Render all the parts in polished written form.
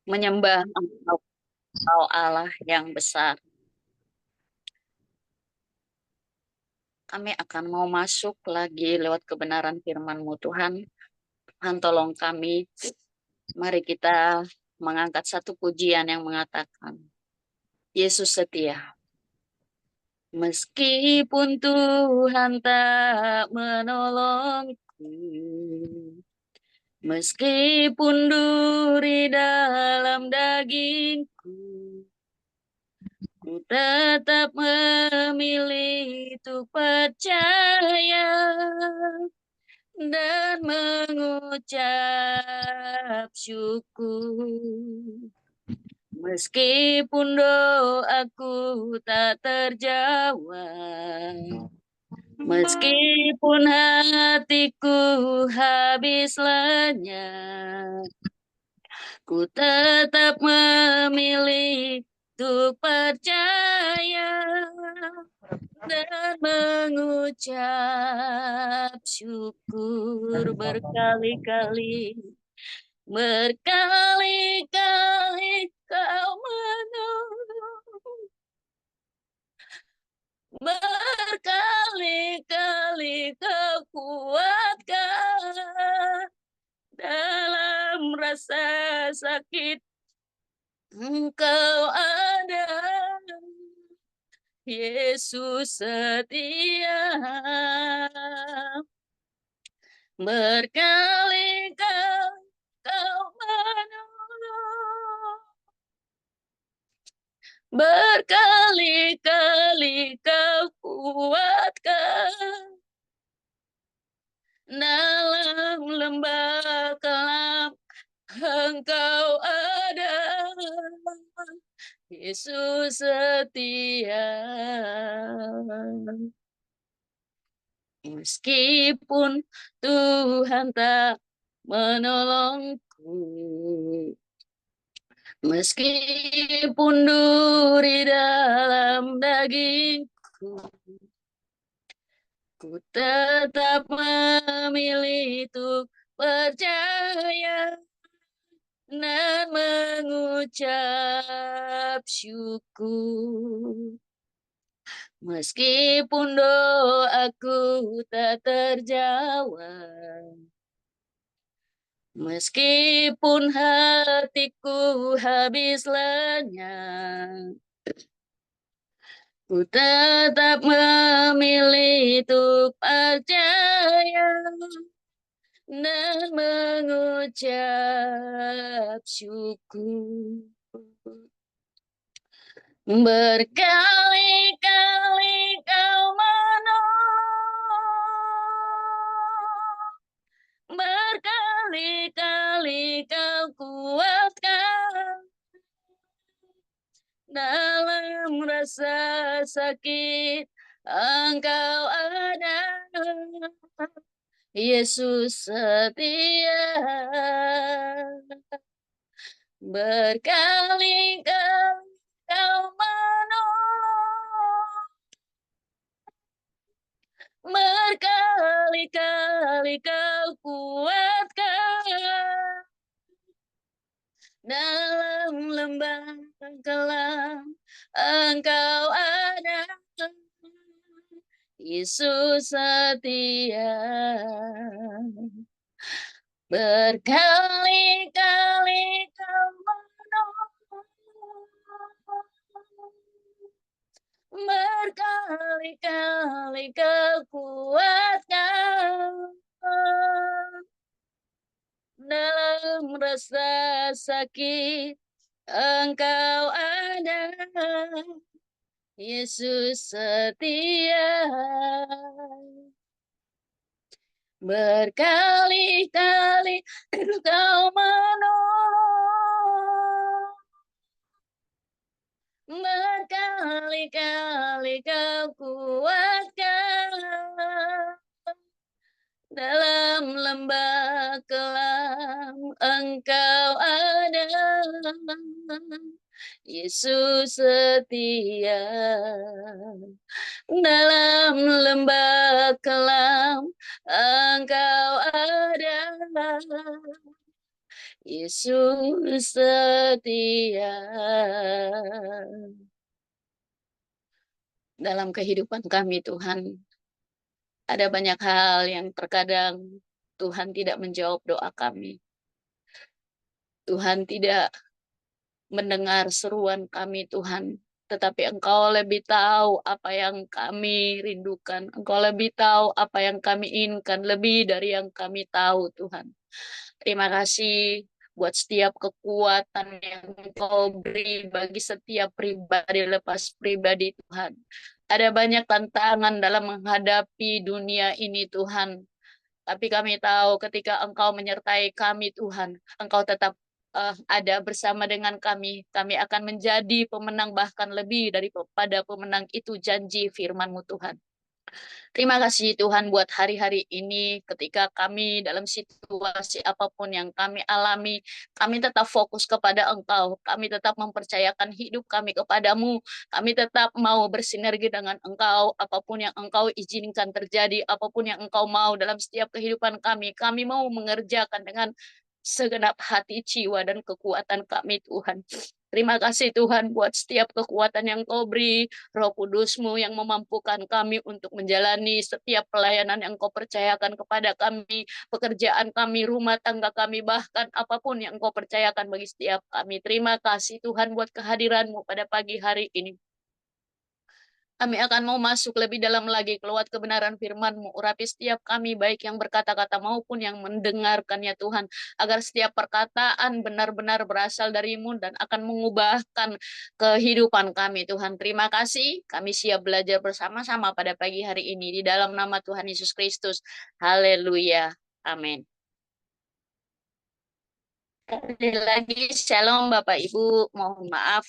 menyembah Engkau Allah yang besar. Kami akan mau masuk lagi lewat kebenaran firman-Mu Tuhan. Tuhan tolong kami. Mari kita mengangkat satu pujian yang mengatakan, Yesus setia. Meskipun Tuhan tak menolongku, meskipun duri dalam dagingku, ku tetap memilih untuk percaya dan mengucap syukur. Meskipun doaku tak terjawab, meskipun hatiku habis lenyap, ku tetap memilih untuk percaya dan mengucap syukur berkali-kali. Berkali-kali kau menolong, berkali-kali kau kuatkan dalam rasa sakit. Engkau ada, Yesus setia. Berkali-kali kau menolong, berkali-kali kau kuatkan dalam lembah kelam. Engkau ada, Yesus setia. Meskipun Tuhan tak menolongku, meskipun duri dalam dagingku, ku tetap memilih untuk percaya dan mengucap syukur. Meskipun doaku tak terjawab, meskipun hatiku habis lenyap, ku tetap memilih untuk percaya dan mengucap syukur. Berkali-kali kau menolong, berkali-kali kau kuatkan dalam rasa sakit. Engkau ada, Yesus setia. Berkali-kali kau menolong, berkali-kali kau kuatkan dalam lembah kelam. Engkau ada, Yesus setia. Berkali-kali kau menolong, berkali-kali kau kuatkan dalam rasa sakit. Engkau ada, Yesus setia. Berkali-kali kau menolong, berkali-kali kau kuatkan dalam lembah kelam. Engkau ada, Yesus setia. Dalam lembah kelam, Engkau ada, Yesus setia. Dalam kehidupan kami Tuhan, ada banyak hal yang terkadang Tuhan tidak menjawab doa kami. Tuhan tidak mendengar seruan kami Tuhan. Tetapi Engkau lebih tahu apa yang kami rindukan. Engkau lebih tahu apa yang kami inginkan. Lebih dari yang kami tahu Tuhan. Terima kasih buat setiap kekuatan yang Engkau beri bagi setiap pribadi lepas pribadi Tuhan. Ada banyak tantangan dalam menghadapi dunia ini Tuhan. Tapi kami tahu ketika Engkau menyertai kami Tuhan, Engkau tetap ada bersama dengan kami. Kami akan menjadi pemenang bahkan lebih daripada pemenang, itu janji firman-Mu Tuhan. Terima kasih Tuhan buat hari-hari ini ketika kami dalam situasi apapun yang kami alami, kami tetap fokus kepada Engkau, kami tetap mempercayakan hidup kami kepadamu, kami tetap mau bersinergi dengan Engkau, apapun yang Engkau izinkan terjadi, apapun yang Engkau mau dalam setiap kehidupan kami mau mengerjakan dengan segenap hati, jiwa, dan kekuatan kami Tuhan. Terima kasih Tuhan buat setiap kekuatan yang Kau beri, Roh Kudus-Mu yang memampukan kami untuk menjalani setiap pelayanan yang Kau percayakan kepada kami, pekerjaan kami, rumah tangga kami, bahkan apapun yang Kau percayakan bagi setiap kami. Terima kasih Tuhan buat kehadiran-Mu pada pagi hari ini. Kami akan mau masuk lebih dalam lagi lewat kebenaran firman-Mu. Urapi setiap kami, baik yang berkata-kata maupun yang mendengarkannya Tuhan. Agar setiap perkataan benar-benar berasal dari-Mu dan akan mengubahkan kehidupan kami Tuhan. Terima kasih. Kami siap belajar bersama-sama pada pagi hari ini. Di dalam nama Tuhan Yesus Kristus. Haleluya. Amin. Sekali lagi, shalom Bapak Ibu. Mohon maaf.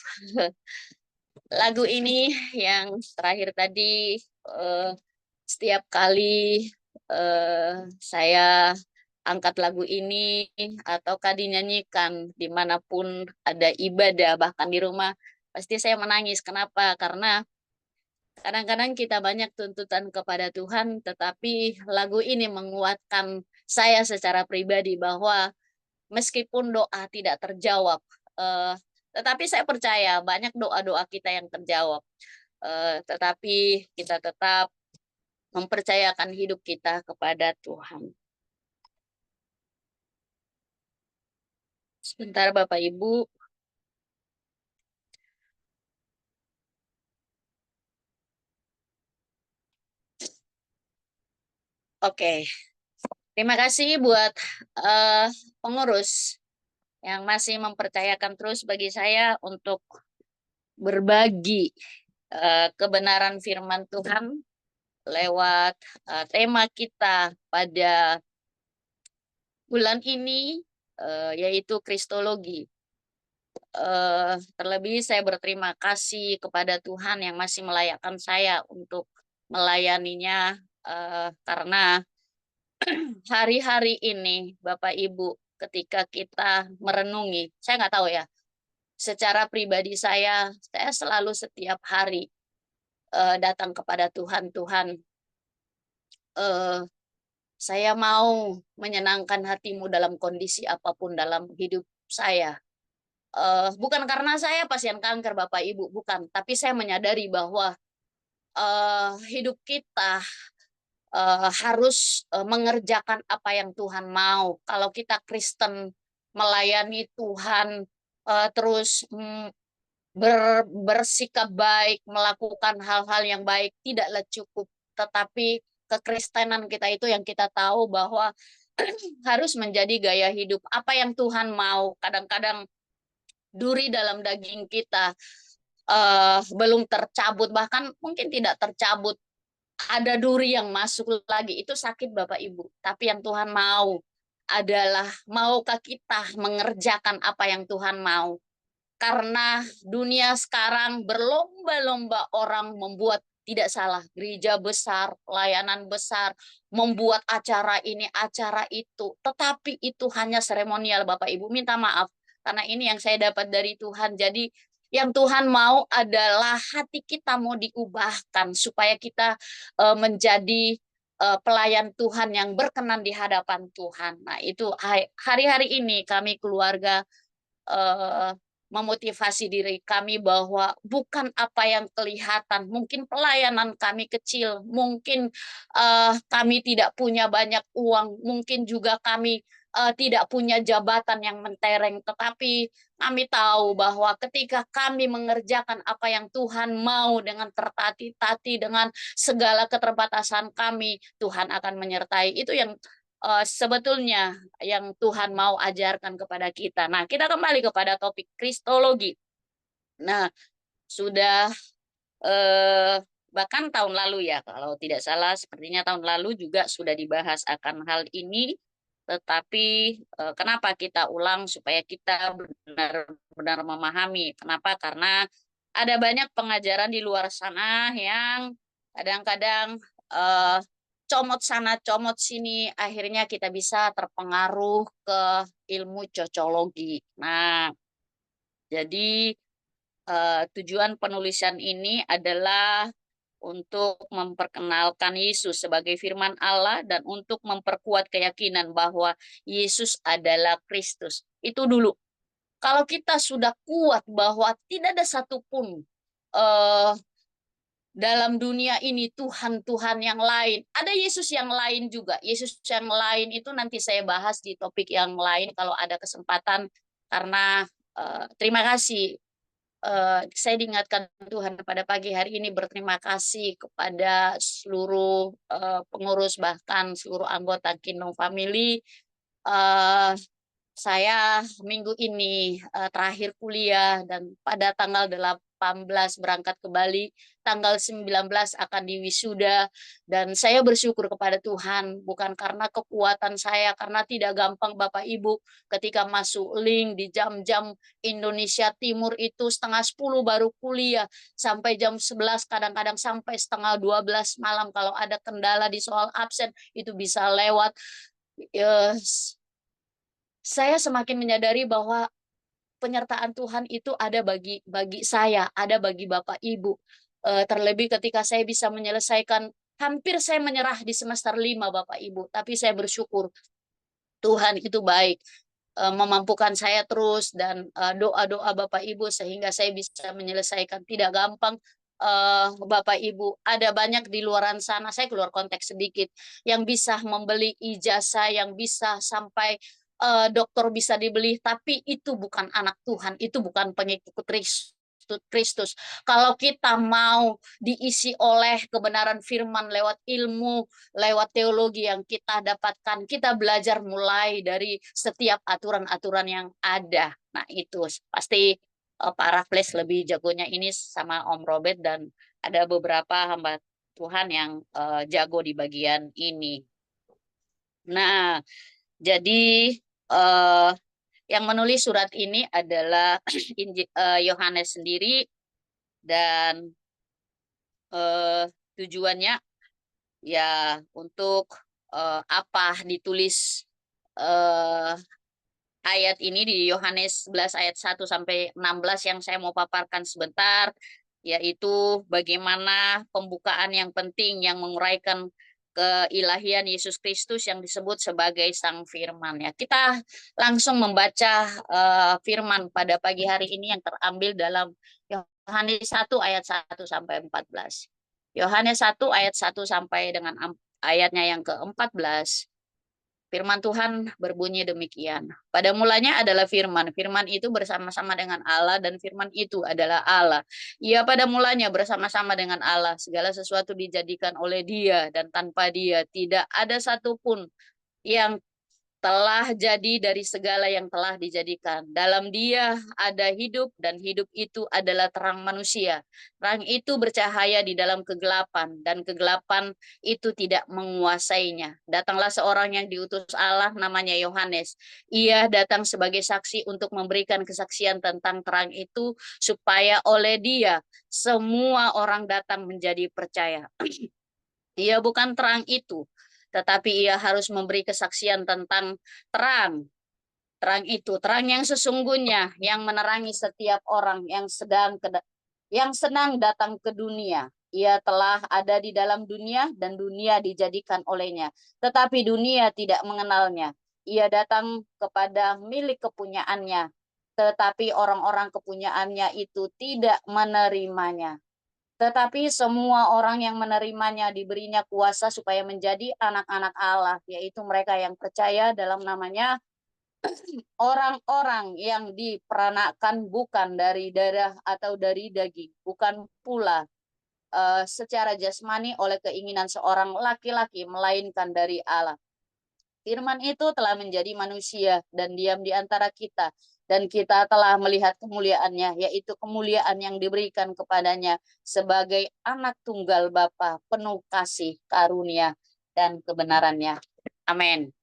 Lagu ini yang terakhir tadi, setiap kali saya angkat lagu ini ataukah dinyanyikan dimanapun ada ibadah, bahkan di rumah, pasti saya menangis. Kenapa? Karena kadang-kadang kita banyak tuntutan kepada Tuhan, tetapi lagu ini menguatkan saya secara pribadi bahwa meskipun doa tidak terjawab, eh, tetapi saya percaya banyak doa-doa kita yang terjawab. Tetapi kita tetap mempercayakan hidup kita kepada Tuhan. Sebentar Bapak Ibu. Oke, terima kasih buat pengurus yang masih mempercayakan terus bagi saya untuk berbagi kebenaran firman Tuhan lewat tema kita pada bulan ini, yaitu Kristologi. Terlebih saya berterima kasih kepada Tuhan yang masih melayakkan saya untuk melayaninya, karena hari-hari ini Bapak Ibu ketika kita merenungi, saya nggak tahu ya, secara pribadi saya selalu setiap hari datang kepada Tuhan. Tuhan, eh, saya mau menyenangkan hatimu dalam kondisi apapun dalam hidup saya. Bukan karena saya pasien kanker Bapak Ibu, bukan. Tapi saya menyadari bahwa hidup kita harus mengerjakan apa yang Tuhan mau. Kalau kita Kristen melayani Tuhan, terus bersikap baik, melakukan hal-hal yang baik, tidaklah cukup. Tetapi kekristenan kita itu yang kita tahu bahwa harus menjadi gaya hidup. Apa yang Tuhan mau, kadang-kadang duri dalam daging kita belum tercabut, bahkan mungkin tidak tercabut, ada duri yang masuk lagi, itu sakit Bapak Ibu. Tapi yang Tuhan mau adalah, maukah kita mengerjakan apa yang Tuhan mau? Karena dunia sekarang berlomba-lomba orang membuat, tidak salah, gereja besar, pelayanan besar, membuat acara ini, acara itu. Tetapi itu hanya seremonial Bapak Ibu. Minta maaf, karena ini yang saya dapat dari Tuhan. Jadi yang Tuhan mau adalah hati kita mau diubahkan supaya kita menjadi pelayan Tuhan yang berkenan di hadapan Tuhan. Nah, itu hari-hari ini kami keluarga eh, memotivasi diri kami bahwa bukan apa yang kelihatan, mungkin pelayanan kami kecil, mungkin kami tidak punya banyak uang, mungkin juga kami tidak punya jabatan yang mentereng, tetapi kami tahu bahwa ketika kami mengerjakan apa yang Tuhan mau dengan tertati-tati, dengan segala keterbatasan kami, Tuhan akan menyertai. Itu yang sebetulnya yang Tuhan mau ajarkan kepada kita. Nah, kita kembali kepada topik Kristologi. Nah, sudah bahkan tahun lalu ya, kalau tidak salah, sepertinya tahun lalu juga sudah dibahas akan hal ini. Tetapi kenapa kita ulang supaya kita benar-benar memahami? Kenapa? Karena ada banyak pengajaran di luar sana yang kadang-kadang eh, comot sana, comot sini, akhirnya kita bisa terpengaruh ke ilmu cocologi. Nah, jadi tujuan penulisan ini adalah untuk memperkenalkan Yesus sebagai firman Allah dan untuk memperkuat keyakinan bahwa Yesus adalah Kristus. Itu dulu. Kalau kita sudah kuat bahwa tidak ada satupun eh, dalam dunia ini Tuhan-Tuhan yang lain. Ada Yesus yang lain juga. Yesus yang lain itu nanti saya bahas di topik yang lain kalau ada kesempatan. Karena terima kasih. Saya diingatkan Tuhan pada pagi hari ini berterima kasih kepada seluruh pengurus bahkan seluruh anggota Kingdom Family. Eh, saya minggu ini terakhir kuliah dan pada tanggal 18 berangkat ke Bali, tanggal 19 akan diwisuda dan saya bersyukur kepada Tuhan bukan karena kekuatan saya karena tidak gampang Bapak Ibu ketika masuk link di jam-jam Indonesia Timur itu setengah 10 baru kuliah sampai jam 11 kadang-kadang sampai setengah 12 malam kalau ada kendala di soal absen itu bisa lewat. Saya semakin menyadari bahwa penyertaan Tuhan itu ada bagi saya, ada bagi Bapak Ibu. Terlebih ketika saya bisa menyelesaikan, hampir saya menyerah di semester 5 Bapak Ibu, tapi saya bersyukur Tuhan itu baik, memampukan saya terus dan doa-doa Bapak Ibu sehingga saya bisa menyelesaikan. Tidak gampang Bapak Ibu, ada banyak di luaran sana, saya keluar konteks sedikit, yang bisa membeli ijazah, yang bisa sampai dokter bisa dibeli, tapi itu bukan anak Tuhan, itu bukan pengikut Kristus. Kalau kita mau diisi oleh kebenaran firman lewat ilmu, lewat teologi yang kita dapatkan, kita belajar mulai dari setiap aturan-aturan yang ada. Nah, itu pasti Pak Raffles lebih jagonya ini sama Om Robert dan ada beberapa hamba Tuhan yang jago di bagian ini. Nah, jadi eh, yang menulis surat ini adalah Yohanes sendiri dan tujuannya ya untuk apa ditulis eh, ayat ini di Yohanes 11 ayat 1 sampai 16 yang saya mau paparkan sebentar, yaitu bagaimana pembukaan yang penting yang menguraikan keilahian Yesus Kristus yang disebut sebagai Sang Firman. Ya, kita langsung membaca firman pada pagi hari ini yang terambil dalam Yohanes 1 ayat 1 sampai 14. Yohanes 1 ayat 1 sampai dengan ayatnya yang ke-14. Firman Tuhan berbunyi demikian. Pada mulanya adalah firman. Firman itu bersama-sama dengan Allah dan firman itu adalah Allah. Ia pada mulanya bersama-sama dengan Allah. Segala sesuatu dijadikan oleh Dia dan tanpa Dia tidak ada satupun yang telah jadi dari segala yang telah dijadikan. Dalam Dia ada hidup dan hidup itu adalah terang manusia. Terang itu bercahaya di dalam kegelapan dan kegelapan itu tidak menguasainya. Datanglah seorang yang diutus Allah namanya Yohanes. Ia datang sebagai saksi untuk memberikan kesaksian tentang terang itu supaya oleh Dia semua orang datang menjadi percaya. Ia bukan terang itu, tetapi ia harus memberi kesaksian tentang terang. Terang itu, terang yang sesungguhnya, yang menerangi setiap orang yang senang datang ke dunia. Ia telah ada di dalam dunia dan dunia dijadikan olehnya. Tetapi dunia tidak mengenalnya. Ia datang kepada milik kepunyaannya. Tetapi orang-orang kepunyaannya itu tidak menerimanya. Tetapi semua orang yang menerimanya diberinya kuasa supaya menjadi anak-anak Allah, yaitu mereka yang percaya dalam namanya, orang-orang yang diperanakan bukan dari darah atau dari daging, bukan pula secara jasmani oleh keinginan seorang laki-laki, melainkan dari Allah. Firman itu telah menjadi manusia dan diam di antara kita, dan kita telah melihat kemuliaannya, yaitu kemuliaan yang diberikan kepadanya sebagai anak tunggal Bapa, penuh kasih, karunia, dan kebenarannya. Amin.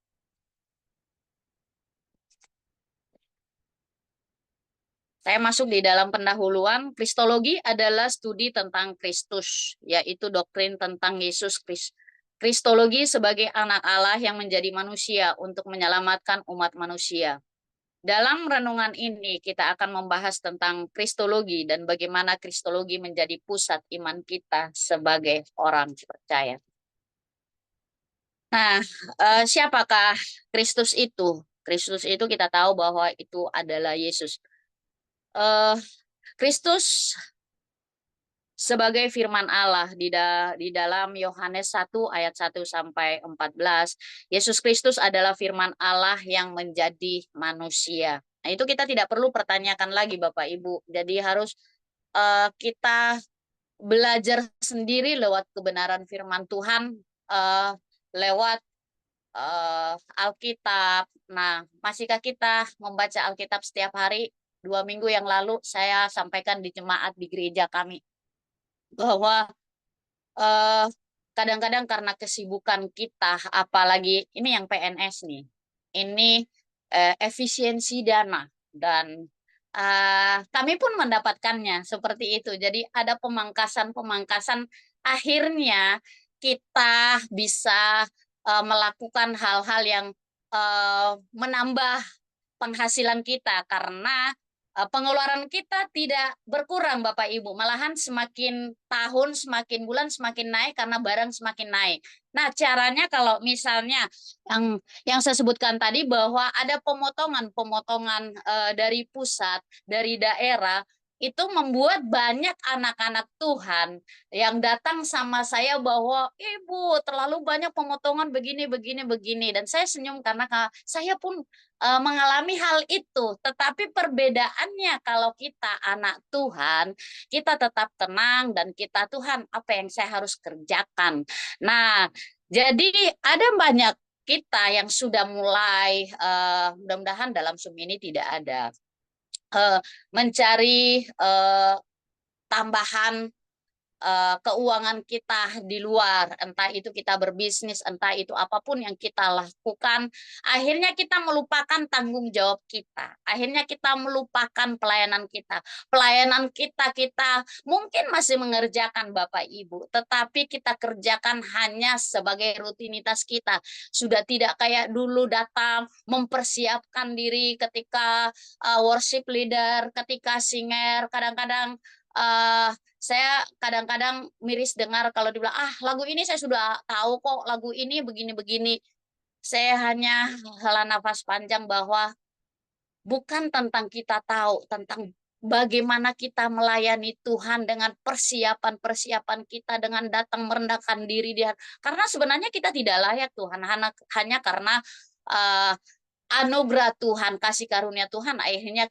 Saya masuk di dalam pendahuluan. Kristologi adalah studi tentang Kristus, yaitu doktrin tentang Yesus Kristus. Kristologi sebagai anak Allah yang menjadi manusia untuk menyelamatkan umat manusia. Dalam renungan ini kita akan membahas tentang Kristologi dan bagaimana Kristologi menjadi pusat iman kita sebagai orang percaya. Nah, siapakah Kristus itu? Kristus itu kita tahu bahwa itu adalah Yesus. Eh, Kristus sebagai firman Allah di dalam Yohanes 1 ayat 1 sampai 14, Yesus Kristus adalah firman Allah yang menjadi manusia. Nah, itu kita tidak perlu pertanyakan lagi Bapak Ibu. Jadi harus kita belajar sendiri lewat kebenaran firman Tuhan, lewat Alkitab. Nah, masihkah kita membaca Alkitab setiap hari? 2 minggu yang lalu saya sampaikan di jemaat di gereja kami bahwa eh, kadang-kadang karena kesibukan kita, apalagi ini yang PNS nih, ini efisiensi dana dan kami pun mendapatkannya seperti itu. Jadi ada pemangkasan-pemangkasan, akhirnya kita bisa melakukan hal-hal yang menambah penghasilan kita karena pengeluaran kita tidak berkurang Bapak Ibu, malahan semakin tahun, semakin bulan semakin naik karena barang semakin naik. Nah, caranya kalau misalnya yang saya sebutkan tadi bahwa ada pemotongan-pemotongan dari pusat, dari daerah, itu membuat banyak anak-anak Tuhan yang datang sama saya bahwa Ibu terlalu banyak pemotongan begini begini begini, dan saya senyum karena saya pun mengalami hal itu. Tetapi perbedaannya kalau kita anak Tuhan, kita tetap tenang dan kita, Tuhan, apa yang saya harus kerjakan. Nah, jadi ada banyak kita yang sudah mulai, mudah-mudahan dalam Zoom ini tidak ada, mencari tambahan keuangan kita di luar, entah itu kita berbisnis, entah itu apapun yang kita lakukan, akhirnya kita melupakan tanggung jawab kita, akhirnya kita melupakan pelayanan kita. Pelayanan kita mungkin masih mengerjakan Bapak Ibu, tetapi kita kerjakan hanya sebagai rutinitas kita. Sudah tidak kayak dulu datang mempersiapkan diri ketika worship leader, ketika singer, kadang-kadang saya kadang-kadang miris dengar kalau dibilang, lagu ini saya sudah tahu kok, lagu ini begini-begini. Saya hanya hela nafas panjang bahwa bukan tentang kita tahu, tentang bagaimana kita melayani Tuhan dengan persiapan-persiapan kita, dengan datang merendahkan diri dia. Karena sebenarnya kita tidak layak Tuhan, hanya karena uh, anugerah Tuhan, kasih karunia Tuhan, akhirnya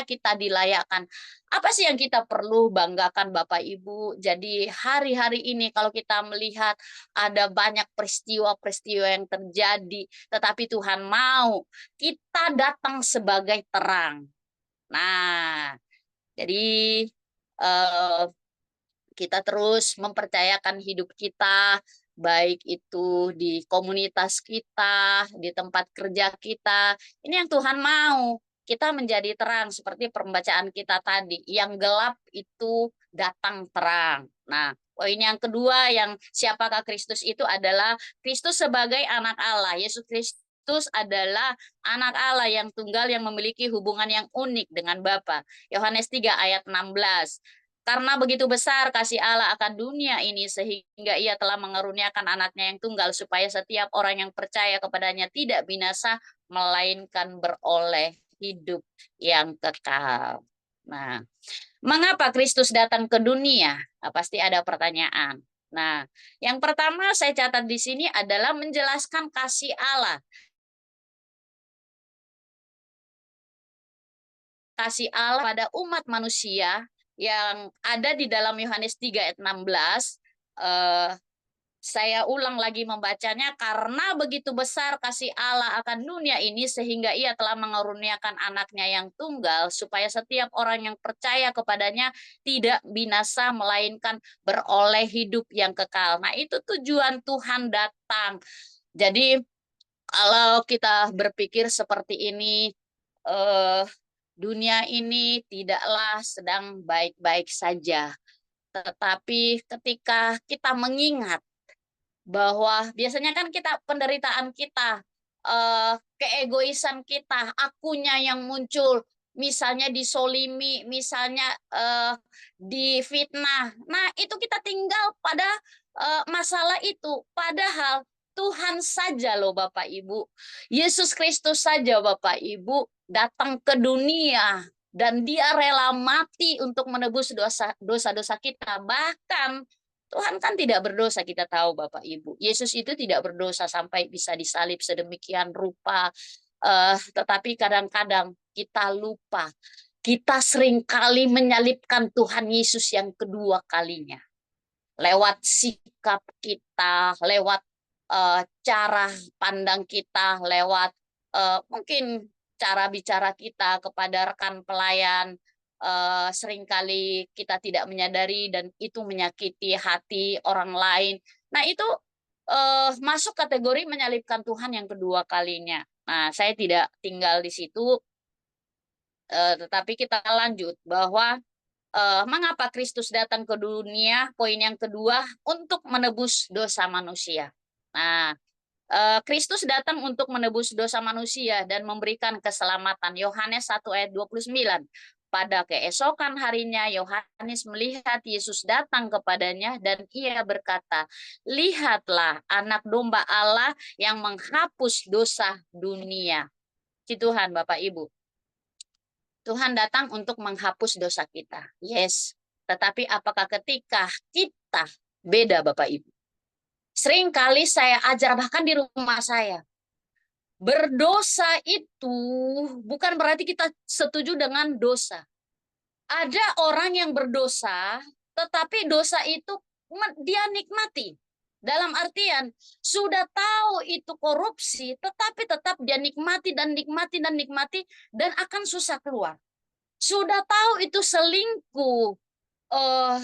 kita dilayakkan. Apa sih yang kita perlu banggakan Bapak Ibu? Jadi hari-hari ini kalau kita melihat ada banyak peristiwa-peristiwa yang terjadi, tetapi Tuhan mau kita datang sebagai terang. Nah, jadi eh, kita terus mempercayakan hidup kita, baik itu di komunitas kita, di tempat kerja kita. Ini yang Tuhan mau. Kita menjadi terang seperti pembacaan kita tadi. Yang gelap itu datang terang. Nah, poin yang kedua, yang siapakah Kristus itu adalah Kristus sebagai anak Allah. Yesus Kristus adalah anak Allah yang tunggal yang memiliki hubungan yang unik dengan Bapa. Yohanes 3 ayat 16. Karena begitu besar kasih Allah akan dunia ini sehingga ia telah mengaruniakan anaknya yang tunggal supaya setiap orang yang percaya kepadanya tidak binasa melainkan beroleh hidup yang kekal. Nah, mengapa Kristus datang ke dunia? Nah, pasti ada pertanyaan. Nah, yang pertama saya catat di sini adalah menjelaskan kasih Allah. Kasih Allah pada umat manusia yang ada di dalam Yohanes 3 ayat 16. Saya ulang lagi membacanya, karena begitu besar kasih Allah akan dunia ini sehingga ia telah mengaruniakan anaknya yang tunggal supaya setiap orang yang percaya kepadanya tidak binasa melainkan beroleh hidup yang kekal. Nah, itu tujuan Tuhan datang. Jadi kalau kita berpikir seperti ini, eh, dunia ini tidaklah sedang baik-baik saja. Tetapi ketika kita mengingat bahwa biasanya kan kita penderitaan kita, keegoisan kita, akunya yang muncul, misalnya disolimi, misalnya difitnah. Nah, itu kita tinggal pada masalah itu. Padahal Tuhan saja loh Bapak Ibu. Yesus Kristus saja Bapak Ibu datang ke dunia dan dia rela mati untuk menebus dosa-dosa kita. Bahkan Tuhan kan tidak berdosa, kita tahu Bapak Ibu. Yesus itu tidak berdosa sampai bisa disalib sedemikian rupa. Tetapi kadang-kadang kita lupa. Kita seringkali menyalibkan Tuhan Yesus yang kedua kalinya. Lewat sikap kita, lewat cara pandang kita, lewat mungkin cara bicara kita kepada rekan pelayan, seringkali kita tidak menyadari dan itu menyakiti hati orang lain. Nah, itu masuk kategori menyalibkan Tuhan yang kedua kalinya. Nah, saya tidak tinggal di situ, tetapi kita lanjut bahwa mengapa Kristus datang ke dunia? Poin yang kedua, untuk menebus dosa manusia. Nah, Kristus datang untuk menebus dosa manusia dan memberikan keselamatan. Yohanes 1 ayat 29. Pada keesokan harinya Yohanes melihat Yesus datang kepadanya dan ia berkata, "Lihatlah anak domba Allah yang menghapus dosa dunia." Puji Tuhan Bapak Ibu. Tuhan datang untuk menghapus dosa kita. Yes. Tetapi apakah ketika kita beda Bapak Ibu? Seringkali saya ajar bahkan di rumah saya. Berdosa itu bukan berarti kita setuju dengan dosa. Ada orang yang berdosa, tetapi dosa itu dia nikmati. Dalam artian, sudah tahu itu korupsi, tetapi tetap dia nikmati dan nikmati dan nikmati, dan akan susah keluar. Sudah tahu itu selingkuh, eh,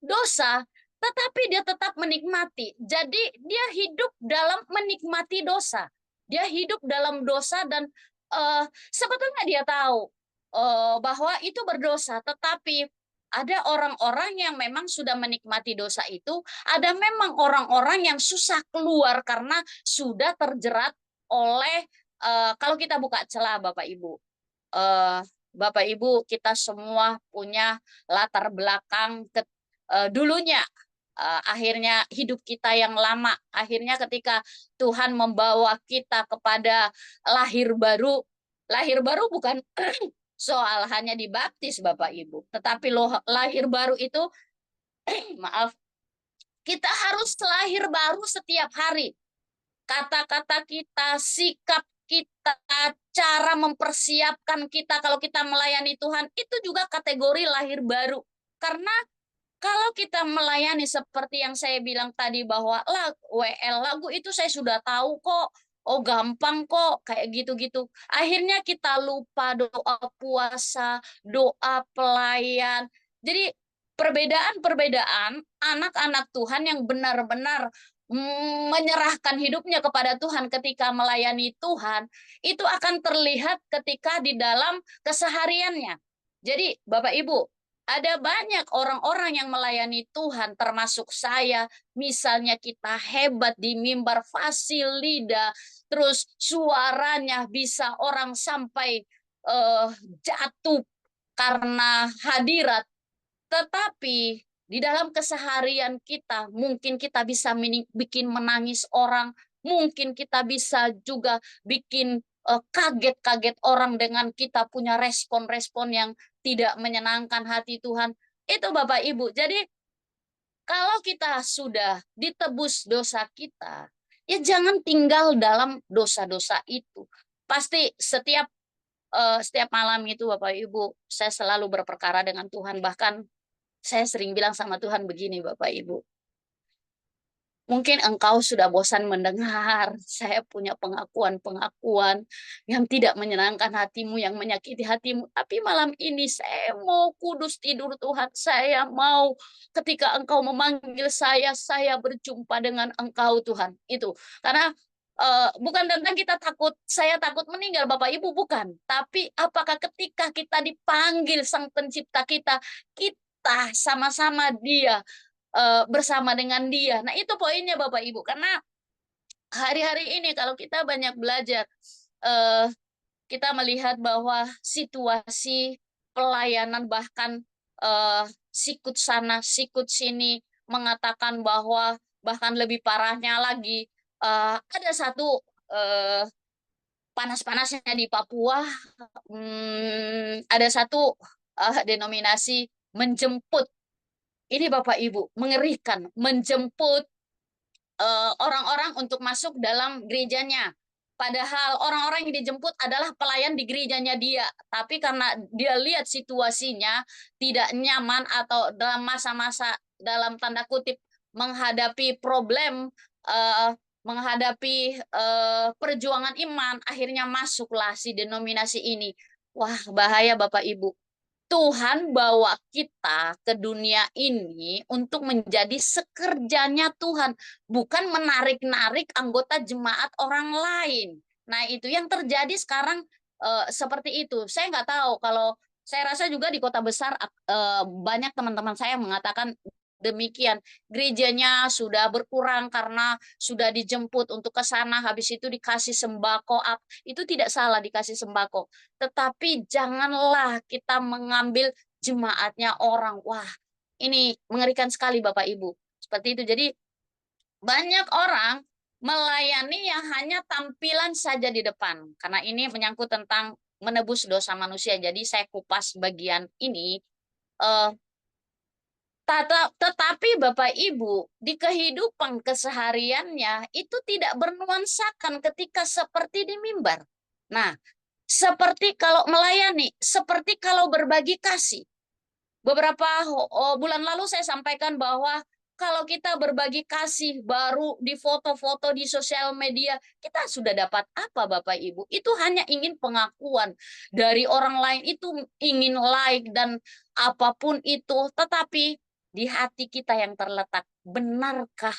dosa, tetapi dia tetap menikmati. Jadi dia hidup dalam menikmati dosa. Dia hidup dalam dosa dan sebetulnya dia tahu bahwa itu berdosa, tetapi ada orang-orang yang memang sudah menikmati dosa itu, ada memang orang-orang yang susah keluar karena sudah terjerat oleh kalau kita buka celah Bapak Ibu. Eh, Bapak Ibu, kita semua punya latar belakang dulunya, akhirnya hidup kita yang lama, akhirnya ketika Tuhan membawa kita kepada lahir baru bukan soal hanya dibaptis Bapak Ibu, tetapi lahir baru itu maaf, kita harus lahir baru setiap hari. Kata-kata kita, sikap kita, cara mempersiapkan kita kalau kita melayani Tuhan, itu juga kategori lahir baru. Karena kalau kita melayani seperti yang saya bilang tadi bahwa lagu itu saya sudah tahu kok, oh gampang kok, kayak gitu-gitu. Akhirnya kita lupa doa puasa, doa pelayan. Jadi perbedaan-perbedaan anak-anak Tuhan yang benar-benar menyerahkan hidupnya kepada Tuhan ketika melayani Tuhan, itu akan terlihat ketika di dalam kesehariannya. Jadi Bapak Ibu, ada banyak orang-orang yang melayani Tuhan, termasuk saya. Misalnya kita hebat di mimbar fasih lidah, terus suaranya bisa orang sampai jatuh karena hadirat. Tetapi di dalam keseharian kita, mungkin kita bisa bikin menangis orang, mungkin kita bisa juga bikin kaget-kaget orang dengan kita punya respon-respon yang tidak menyenangkan hati Tuhan. Itu Bapak Ibu. Jadi kalau kita sudah ditebus dosa kita, ya jangan tinggal dalam dosa-dosa itu. Pasti setiap malam itu Bapak Ibu, saya selalu berperkara dengan Tuhan. Bahkan saya sering bilang sama Tuhan begini, Bapak Ibu. Mungkin engkau sudah bosan mendengar saya punya pengakuan-pengakuan yang tidak menyenangkan hatimu, yang menyakiti hatimu. Tapi malam ini saya mau kudus tidur Tuhan. Saya mau ketika engkau memanggil saya berjumpa dengan engkau Tuhan. Itu. Karena bukan tentang kita takut, saya takut meninggal Bapak Ibu, bukan. Tapi apakah ketika kita dipanggil Sang Pencipta kita sama-sama Dia, bersama dengan Dia. Nah, itu poinnya Bapak Ibu. Karena hari-hari ini kalau kita banyak belajar, eh, kita melihat bahwa situasi pelayanan bahkan sikut sana, sikut sini mengatakan bahwa bahkan lebih parahnya lagi, ada satu panas-panasnya di Papua, ada satu denominasi menjemput. Ini Bapak Ibu, mengerikan, menjemput orang-orang untuk masuk dalam gerejanya. Padahal orang-orang yang dijemput adalah pelayan di gerejanya dia. Tapi karena dia lihat situasinya tidak nyaman atau dalam masa-masa dalam tanda kutip menghadapi problem, menghadapi perjuangan iman, akhirnya masuklah si denominasi ini. Wah, bahaya Bapak Ibu. Tuhan bawa kita ke dunia ini untuk menjadi sekerjanya Tuhan, bukan menarik-narik anggota jemaat orang lain. Nah, itu yang terjadi sekarang, seperti itu. Saya nggak tahu kalau saya rasa juga di kota besar banyak teman-teman saya mengatakan demikian. Gerejanya sudah berkurang karena sudah dijemput untuk ke sana, habis itu dikasih sembako. Itu tidak salah dikasih sembako. Tetapi janganlah kita mengambil jemaatnya orang. Wah, ini mengerikan sekali Bapak Ibu. Seperti itu. Jadi banyak orang melayani yang hanya tampilan saja di depan. Karena ini menyangkut tentang menebus dosa manusia. Jadi saya kupas bagian ini. Eh, Tetapi Bapak Ibu, di kehidupan kesehariannya itu tidak bernuansakan ketika seperti di mimbar. Nah, seperti kalau melayani, seperti kalau berbagi kasih. Beberapa bulan lalu saya sampaikan bahwa kalau kita berbagi kasih baru di foto-foto di sosial media, kita sudah dapat apa Bapak Ibu? Itu hanya ingin pengakuan dari orang lain, itu ingin like dan apapun itu. Tetapi di hati kita yang terletak, benarkah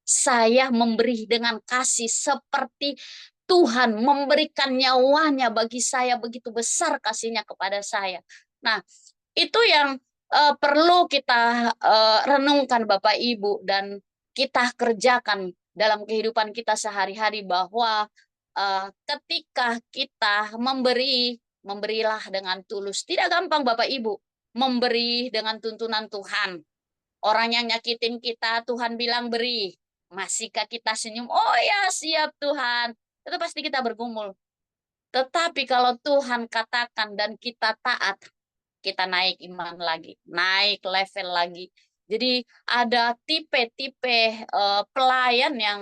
saya memberi dengan kasih seperti Tuhan memberikan nyawanya bagi saya, begitu besar kasihnya kepada saya. Nah, itu yang perlu kita renungkan Bapak Ibu dan kita kerjakan dalam kehidupan kita sehari-hari, bahwa ketika kita memberilah dengan tulus. Tidak gampang Bapak Ibu memberi dengan tuntunan Tuhan. Orang yang nyakitin kita, Tuhan bilang beri. Masihkah kita senyum? Oh ya, siap Tuhan. Itu pasti kita bergumul. Tetapi kalau Tuhan katakan dan kita taat, kita naik iman lagi, naik level lagi. Jadi ada tipe-tipe pelayan yang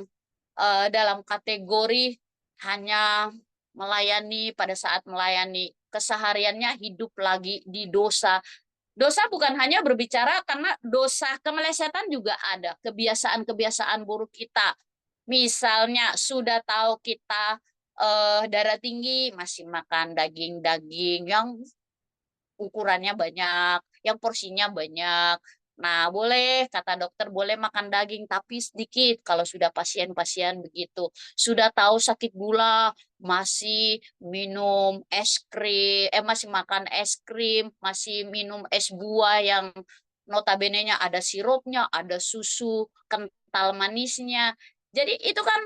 dalam kategori hanya melayani, pada saat melayani kesehariannya hidup lagi di dosa. Dosa bukan hanya berbicara, karena dosa kemelesetan juga ada, kebiasaan-kebiasaan buruk kita. Misalnya sudah tahu kita darah tinggi, masih makan daging-daging yang ukurannya banyak, yang porsinya banyak. Nah, boleh, kata dokter, boleh makan daging, tapi sedikit kalau sudah pasien-pasien begitu. Sudah tahu sakit gula, masih minum es krim, masih makan es krim, masih minum es buah yang notabene-nya ada sirupnya, ada susu kental manisnya. Jadi itu kan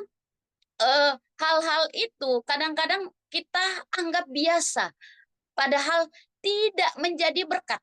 hal-hal itu kadang-kadang kita anggap biasa, padahal tidak menjadi berkat.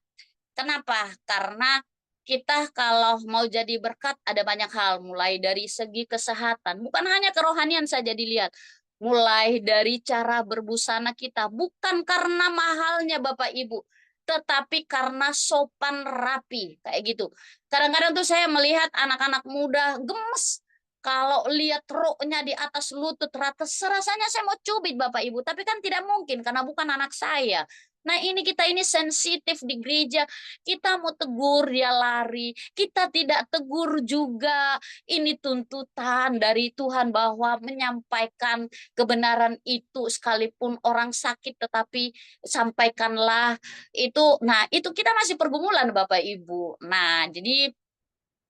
Kenapa? Karena kita kalau mau jadi berkat ada banyak hal, mulai dari segi kesehatan, bukan hanya kerohanian saja dilihat, mulai dari cara berbusana kita, bukan karena mahalnya Bapak Ibu, tetapi karena sopan rapi, kayak gitu. Kadang-kadang tuh saya melihat anak-anak muda gemes kalau lihat roknya di atas lutut rata, serasanya saya mau cubit Bapak Ibu, tapi kan tidak mungkin karena bukan anak saya. Nah ini kita ini sensitif di gereja, kita mau tegur dia lari, kita tidak tegur juga. Ini tuntutan dari Tuhan bahwa menyampaikan kebenaran itu sekalipun orang sakit, tetapi sampaikanlah itu. Nah itu kita masih pergumulan Bapak Ibu. Nah jadi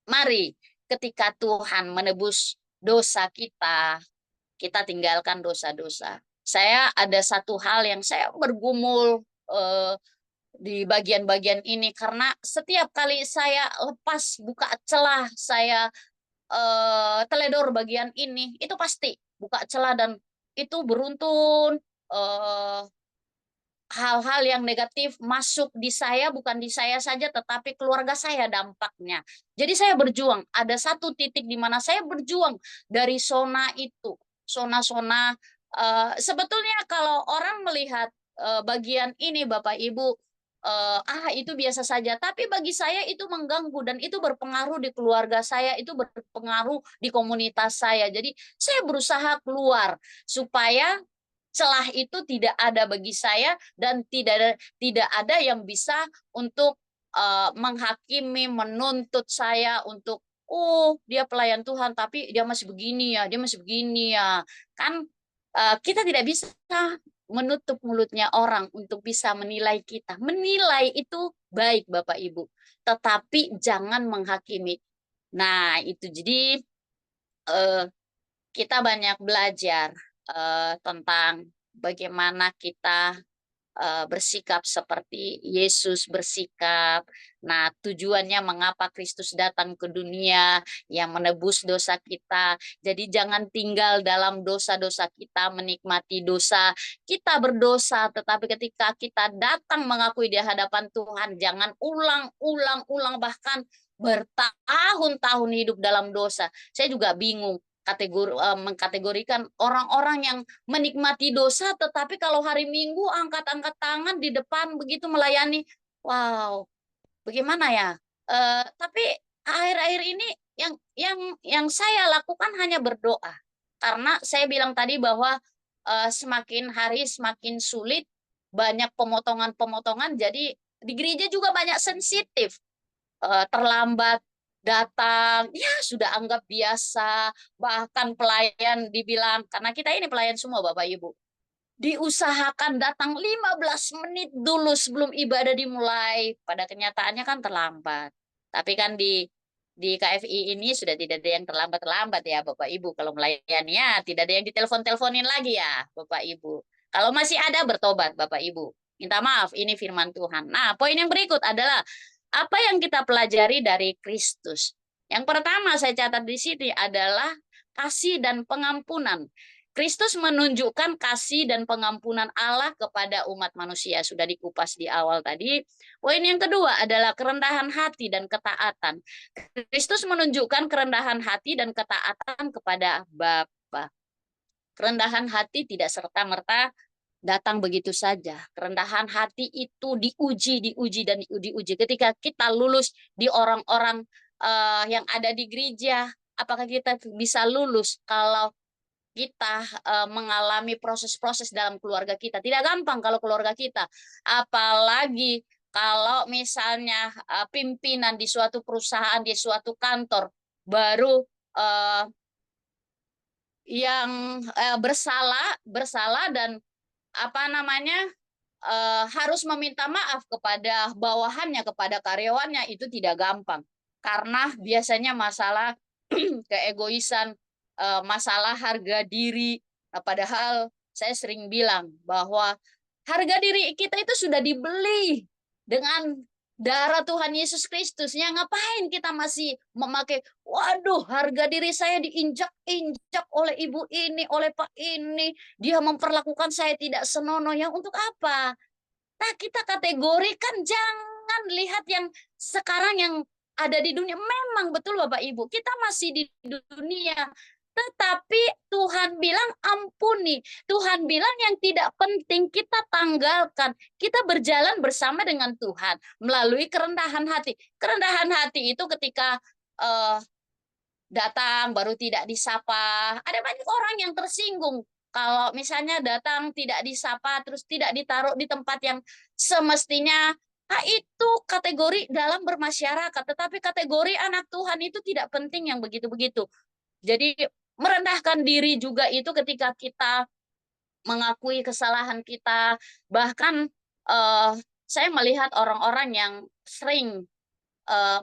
mari ketika Tuhan menebus dosa kita tinggalkan dosa-dosa. Saya ada satu hal yang saya bergumul di bagian-bagian ini karena setiap kali saya lepas buka celah, saya teledor bagian ini, itu pasti buka celah dan itu beruntun eh, hal-hal yang negatif masuk di saya, bukan di saya saja, tetapi keluarga saya dampaknya. Jadi saya berjuang. Ada satu titik di mana saya berjuang dari zona itu, zona-zona. Sebetulnya kalau orang melihat bagian ini, Bapak Ibu, itu biasa saja. Tapi bagi saya itu mengganggu dan itu berpengaruh di keluarga saya, itu berpengaruh di komunitas saya. Jadi saya berusaha keluar supaya celah itu tidak ada bagi saya dan tidak ada yang bisa untuk menghakimi, menuntut saya untuk dia pelayan Tuhan tapi dia masih begini ya, dia masih begini ya. Kan kita tidak bisa menutup mulutnya orang untuk bisa menilai kita. Menilai itu baik Bapak Ibu, tetapi jangan menghakimi. Nah, itu jadi eh, kita banyak belajar tentang bagaimana kita bersikap seperti Yesus bersikap. Nah, tujuannya mengapa Kristus datang ke dunia yang menebus dosa kita. Jadi jangan tinggal dalam dosa-dosa kita, menikmati dosa. Kita berdosa, tetapi ketika kita datang mengakui di hadapan Tuhan, jangan ulang-ulang bahkan bertahun-tahun hidup dalam dosa. Saya juga bingung mengkategorikan orang-orang yang menikmati dosa, tetapi kalau hari Minggu angkat-angkat tangan di depan begitu melayani. Wow, bagaimana ya? Tapi akhir-akhir ini yang saya lakukan hanya berdoa. Karena saya bilang tadi bahwa semakin hari semakin sulit, banyak pemotongan-pemotongan, jadi di gereja juga banyak sensitif. Terlambat datang, ya sudah anggap biasa. Bahkan pelayan dibilang, karena kita ini pelayan semua Bapak Ibu, diusahakan datang 15 menit dulu sebelum ibadah dimulai. Pada kenyataannya kan terlambat. Tapi kan di KFI ini sudah tidak ada yang terlambat-terlambat ya Bapak Ibu. Kalau melayani ya tidak ada yang ditelepon-teleponin lagi ya Bapak Ibu. Kalau masih ada bertobat Bapak Ibu. Minta maaf, ini firman Tuhan. Nah, poin yang berikut adalah apa yang kita pelajari dari Kristus. Yang pertama saya catat di sini adalah kasih dan pengampunan. Kristus menunjukkan kasih dan pengampunan Allah kepada umat manusia. Sudah dikupas di awal tadi. Poin yang kedua adalah kerendahan hati dan ketaatan. Kristus menunjukkan kerendahan hati dan ketaatan kepada Bapa. Kerendahan hati tidak serta-merta datang begitu saja. Kerendahan hati itu diuji dan diuji. Ketika kita lulus di orang-orang yang ada di gereja, apakah kita bisa lulus kalau kita mengalami proses-proses dalam keluarga kita? Tidak gampang kalau keluarga kita, apalagi kalau misalnya pimpinan di suatu perusahaan, di suatu kantor baru uh, yang bersalah dan apa namanya harus meminta maaf kepada bawahannya, kepada karyawannya, itu tidak gampang karena biasanya masalah keegoisan, masalah harga diri. Nah, padahal saya sering bilang bahwa harga diri kita itu sudah dibeli dengan darah Tuhan Yesus Kristus. Ya ngapain kita masih memakai, waduh harga diri saya diinjak-injak oleh ibu ini, oleh pak ini. Dia memperlakukan saya tidak senonoh. Yang untuk apa? Nah, kita kategorikan jangan Jangan lihat yang sekarang yang ada di dunia. Memang betul Bapak Ibu, kita masih di dunia. Tetapi Tuhan bilang ampuni. Tuhan bilang yang tidak penting kita tanggalkan. Kita berjalan bersama dengan Tuhan melalui kerendahan hati. Kerendahan hati itu ketika datang baru tidak disapa. Ada banyak orang yang tersinggung kalau misalnya datang tidak disapa terus tidak ditaruh di tempat yang semestinya. Nah, itu kategori dalam bermasyarakat, tetapi kategori anak Tuhan itu tidak penting yang begitu-begitu. Jadi merendahkan diri juga itu ketika kita mengakui kesalahan kita. Bahkan saya melihat orang-orang yang sering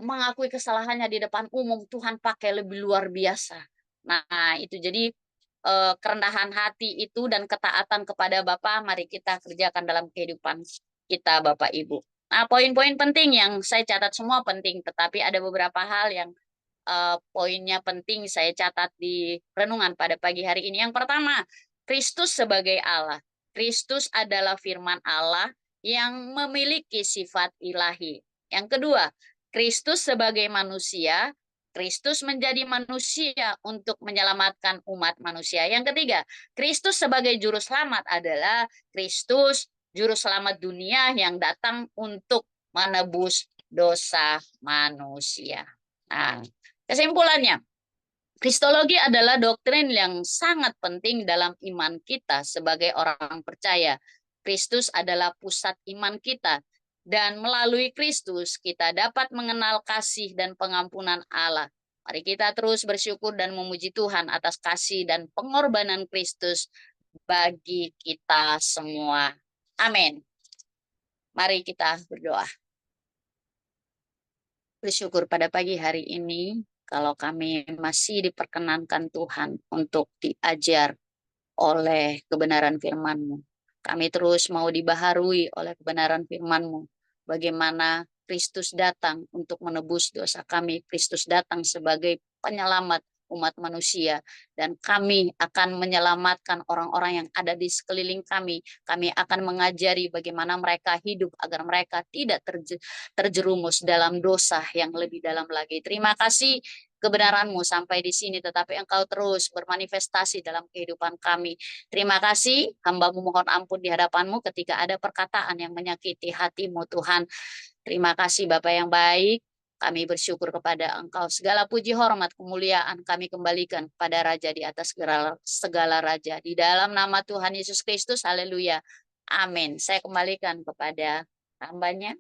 mengakui kesalahannya di depan umum, Tuhan pakai lebih luar biasa. Nah, itu jadi kerendahan hati itu dan ketaatan kepada Bapa, mari kita kerjakan dalam kehidupan kita, Bapak Ibu. Nah, poin-poin penting yang saya catat semua penting, tetapi ada beberapa hal yang poinnya penting saya catat di renungan pada pagi hari ini. Yang pertama, Kristus sebagai Allah. Kristus adalah firman Allah yang memiliki sifat ilahi. Yang kedua, Kristus sebagai manusia, Kristus menjadi manusia untuk menyelamatkan umat manusia. Yang ketiga, Kristus sebagai juru selamat adalah Kristus juru selamat dunia yang datang untuk menebus dosa manusia. Nah, kesimpulannya, Kristologi adalah doktrin yang sangat penting dalam iman kita sebagai orang percaya. Kristus adalah pusat iman kita, dan melalui Kristus kita dapat mengenal kasih dan pengampunan Allah. Mari kita terus bersyukur dan memuji Tuhan atas kasih dan pengorbanan Kristus bagi kita semua. Amin. Mari kita berdoa. Bersyukur pada pagi hari ini kalau kami masih diperkenankan Tuhan untuk diajar oleh kebenaran firman-Mu. Kami terus mau dibaharui oleh kebenaran firman-Mu. Bagaimana Kristus datang untuk menebus dosa kami. Kristus datang sebagai penyelamat umat manusia. Dan kami akan menyelamatkan orang-orang yang ada di sekeliling kami. Kami akan mengajari bagaimana mereka hidup agar mereka tidak terjerumus dalam dosa yang lebih dalam lagi. Terima kasih kebenaran-Mu sampai di sini, tetapi Engkau terus bermanifestasi dalam kehidupan kami. Terima kasih, hamba-Mu mohon ampun di hadapan-Mu ketika ada perkataan yang menyakiti hati-Mu Tuhan. Terima kasih Bapa yang baik, kami bersyukur kepada Engkau. Segala puji, hormat, kemuliaan kami kembalikan kepada Raja di atas segala Raja. Di dalam nama Tuhan Yesus Kristus, haleluya. Amin. Saya kembalikan kepada hambanya.